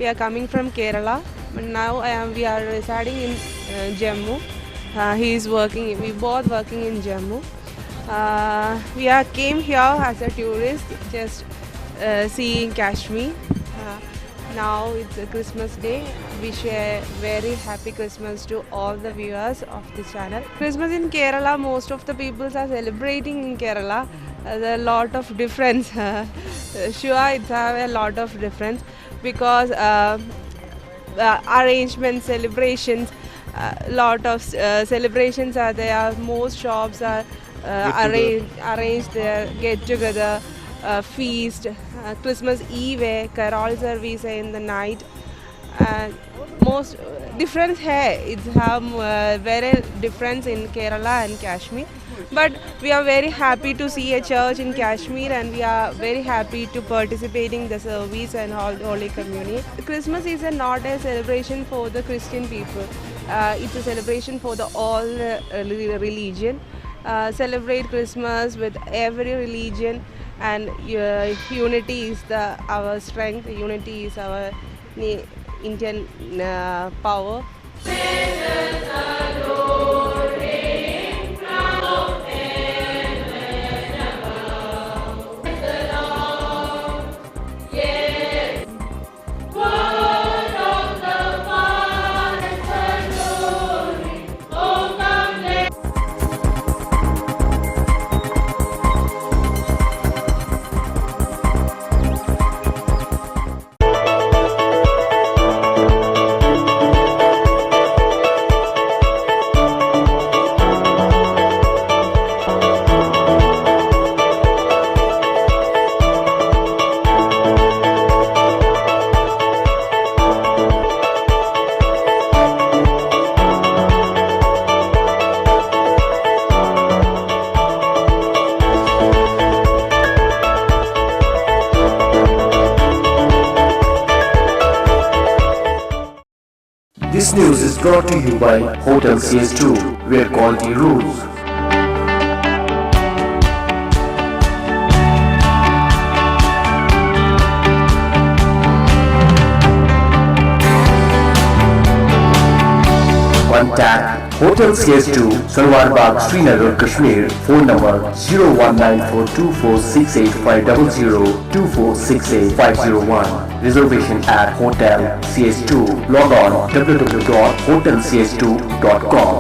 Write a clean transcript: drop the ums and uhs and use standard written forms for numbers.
are coming from Kerala. But now we are residing in Jammu. He is working. We both working in Jammu. Came here as a tourist, just seeing Kashmir. Now it's a Christmas day. Wish a very happy Christmas to all the viewers of this channel. Christmas in Kerala, most of the people are celebrating in Kerala. There's a lot of difference. Sure, it's have a lot of difference because arrangements, celebrations, lot of celebrations are there. Most shops are arranged there, get together, feast, Christmas Eve, carol service in the night. Most difference here. It's have very difference in Kerala and Kashmir. But we are very happy to see a church in Kashmir, and we are very happy to participating the service and Holy Communion. Christmas is not a celebration for the Christian people. It's a celebration for the all religion. Celebrate Christmas with every religion, and unity is our strength. Unity is our Indian power. This news is brought to you by Hotel CS2, where quality rules. Contact Hotel CS2, Salwar Bagh, Srinagar, Kashmir. Phone number 0194246850, 2468-501. Reservation at Hotel CS2. Log on www.hotelcs2.com.